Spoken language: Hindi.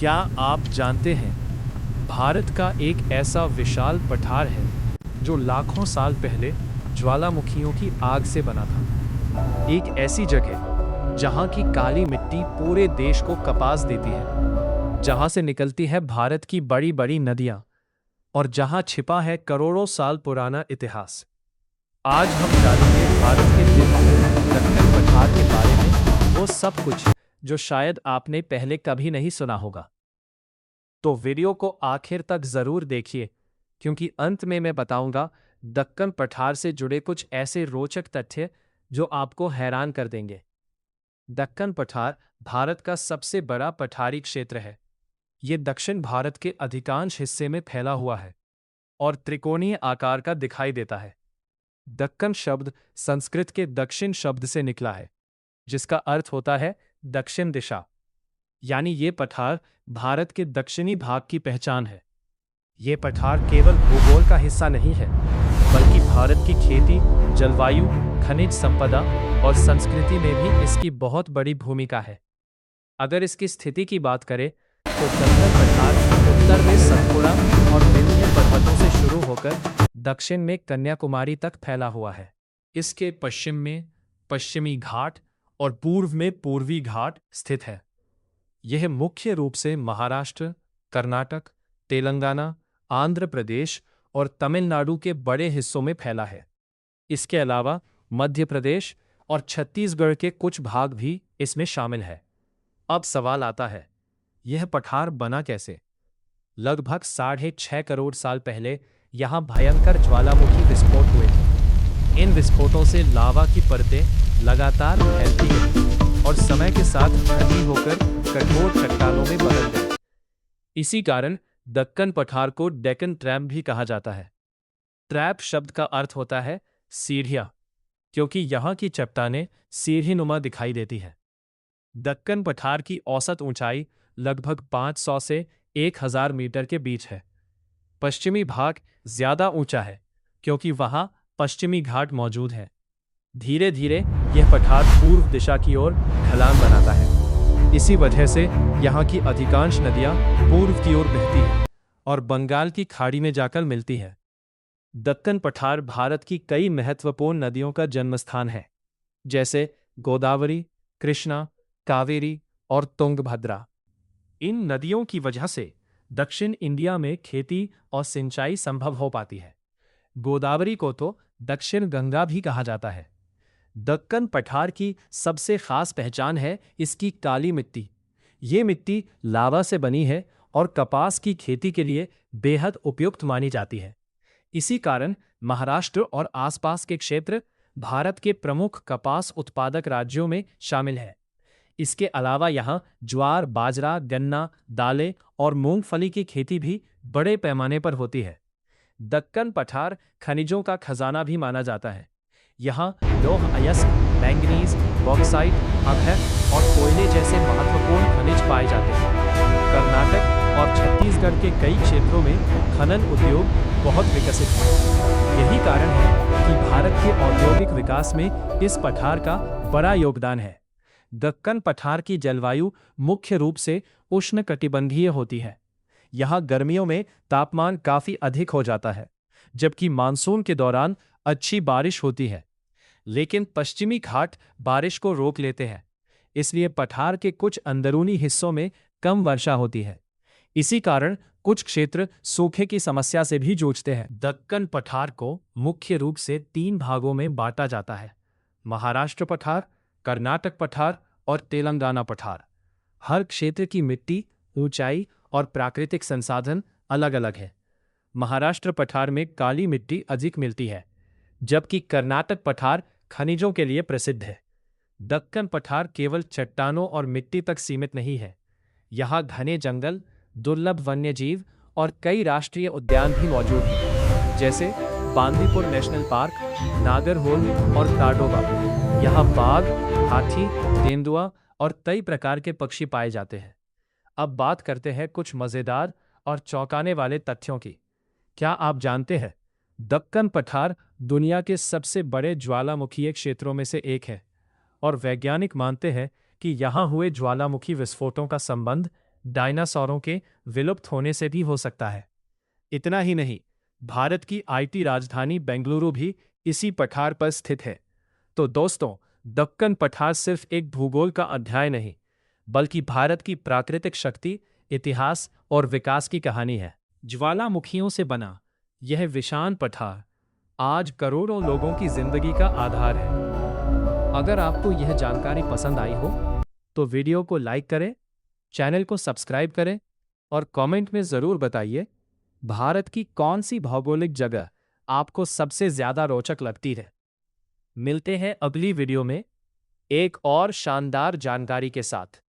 क्या आप जानते हैं भारत का एक ऐसा विशाल पठार है जो लाखों साल पहले ज्वालामुखियों की आग से बना था। एक ऐसी जगह जहां की काली मिट्टी पूरे देश को कपास देती है, जहां से निकलती है भारत की बड़ी बड़ी नदियां और जहां छिपा है करोड़ों साल पुराना इतिहास। आज हम जानेंगे भारत के दिव्य दक्कन पठार के बारे में, वो सब कुछ जो शायद आपने पहले कभी नहीं सुना होगा। तो वीडियो को आखिर तक जरूर देखिए, क्योंकि अंत में मैं बताऊंगा दक्कन पठार से जुड़े कुछ ऐसे रोचक तथ्य जो आपको हैरान कर देंगे। दक्कन पठार भारत का सबसे बड़ा पठारी क्षेत्र है। ये दक्षिण भारत के अधिकांश हिस्से में फैला हुआ है और त्रिकोणीय आकार का दिखाई देता है। दक्कन शब्द संस्कृत के दक्षिण शब्द से निकला है, जिसका अर्थ होता है दक्षिण दिशा। यानी ये पठार भारत के दक्षिणी भाग की पहचान है। ये पठार केवल भूगोल का हिस्सा नहीं है, बल्कि भारत की खेती, जलवायु, खनिज संपदा और संस्कृति में भी इसकी बहुत बड़ी भूमिका है। अगर इसकी स्थिति की बात करें तो दक्कन पठार उत्तर में सतपुड़ा और विंध्य पर्वतों से शुरू होकर दक्षिण में कन्याकुमारी तक फैला हुआ है। इसके पश्चिम में पश्चिमी घाट और पूर्व में पूर्वी घाट स्थित है। यह मुख्य रूप से महाराष्ट्र, कर्नाटक, तेलंगाना, आंध्र प्रदेश और तमिलनाडु के बड़े हिस्सों में फैला है। इसके अलावा मध्य प्रदेश और छत्तीसगढ़ के कुछ भाग भी इसमें शामिल है। अब सवाल आता है, यह पठार बना कैसे? लगभग 6.5 करोड़ साल पहले यहाँ भयंकर ज्वालामुखी विस्फोट हुए थे। इन विस्फोटों से लावा की परतें लगातार फैलती गईं और समय के साथ ठंडी होकर कठोर चट्टानों में बदल गई। इसी कारण दक्कन पठार को डेक्कन ट्रैप भी कहा जाता है। ट्रैप शब्द का अर्थ होता है सीढ़ियां, क्योंकि यहाँ की चट्टानें सीढ़ीनुमा दिखाई देती है। दक्कन पठार की औसत ऊंचाई लगभग 500 से 1000 मीटर के बीच है। पश्चिमी भाग ज्यादा ऊंचा है, क्योंकि वहां पश्चिमी घाट मौजूद है। धीरे धीरे यह पठार पूर्व दिशा की ओर ढलान बनाता है। इसी वजह से यहाँ की अधिकांश नदियाँ पूर्व की ओर बहती हैं और बंगाल की खाड़ी में जाकर मिलती है। दक्कन पठार भारत की कई महत्वपूर्ण नदियों का जन्मस्थान है, जैसे गोदावरी, कृष्णा, कावेरी और तुंगभद्रा। इन नदियों की वजह से दक्षिण इंडिया में खेती और सिंचाई संभव हो पाती है। गोदावरी को तो दक्षिण गंगा भी कहा जाता है। दक्कन पठार की सबसे खास पहचान है इसकी काली मिट्टी। ये मिट्टी लावा से बनी है और कपास की खेती के लिए बेहद उपयुक्त मानी जाती है। इसी कारण महाराष्ट्र और आसपास के क्षेत्र भारत के प्रमुख कपास उत्पादक राज्यों में शामिल है। इसके अलावा यहाँ ज्वार, बाजरा, गन्ना, दालें और मूंगफली की खेती भी बड़े पैमाने पर होती है। दक्कन पठार खनिजों का खजाना भी माना जाता है। यहाँ लौह अयस्क, मैंगनीज, बॉक्साइट, अभ्रक और कोयले जैसे महत्वपूर्ण खनिज पाए जाते हैं। कर्नाटक और छत्तीसगढ़ के कई क्षेत्रों में खनन उद्योग बहुत विकसित है। यही कारण है कि भारत के औद्योगिक विकास में इस पठार का बड़ा योगदान है। दक्कन पठार की जलवायु मुख्य रूप से उष्णकटिबंधीय होती है। यहाँ गर्मियों में तापमान काफी अधिक हो जाता है, जबकि मानसून के दौरान अच्छी बारिश होती है। लेकिन पश्चिमी घाट बारिश को रोक लेते हैं, इसलिए पठार के कुछ अंदरूनी हिस्सों में कम वर्षा होती है। इसी कारण कुछ क्षेत्र सूखे की समस्या से भी जूझते हैं। दक्कन पठार को मुख्य रूप से 3 भागों में बांटा जाता है: महाराष्ट्र पठार, कर्नाटक पठार और तेलंगाना पठार। हर क्षेत्र की मिट्टी, ऊंचाई और प्राकृतिक संसाधन अलग अलग है। महाराष्ट्र पठार में काली मिट्टी अधिक मिलती है, जबकि कर्नाटक पठार खनिजों के लिए प्रसिद्ध है। दक्कन पठार केवल चट्टानों और मिट्टी तक सीमित नहीं है। यहाँ घने जंगल, दुर्लभ वन्यजीव और कई राष्ट्रीय उद्यान भी मौजूद हैं, जैसे बांदीपुर नेशनल पार्क, नागरहोल और ताडोबा। यहाँ बाघ, हाथी, तेंदुआ और कई प्रकार के पक्षी पाए जाते हैं। अब बात करते हैं कुछ मज़ेदार और चौंकाने वाले तथ्यों की। क्या आप जानते हैं दक्कन पठार दुनिया के सबसे बड़े ज्वालामुखीय क्षेत्रों में से एक है और वैज्ञानिक मानते हैं कि यहाँ हुए ज्वालामुखी विस्फोटों का संबंध डायनासोरों के विलुप्त होने से भी हो सकता है। इतना ही नहीं, भारत की आईटी राजधानी बेंगलुरु भी इसी पठार पर स्थित है। तो दोस्तों, दक्कन पठार सिर्फ एक भूगोल का अध्याय नहीं, बल्कि भारत की प्राकृतिक शक्ति, इतिहास और विकास की कहानी है। ज्वालामुखियों से बना यह विशाल पठार आज करोड़ों लोगों की जिंदगी का आधार है। अगर आपको यह जानकारी पसंद आई हो, तो वीडियो को लाइक करें, चैनल को सब्सक्राइब करें और कमेंट में ज़रूर बताइए भारत की कौन सी भौगोलिक जगह आपको सबसे ज़्यादा रोचक लगती है। मिलते हैं अगली वीडियो में एक और शानदार जानकारी के साथ।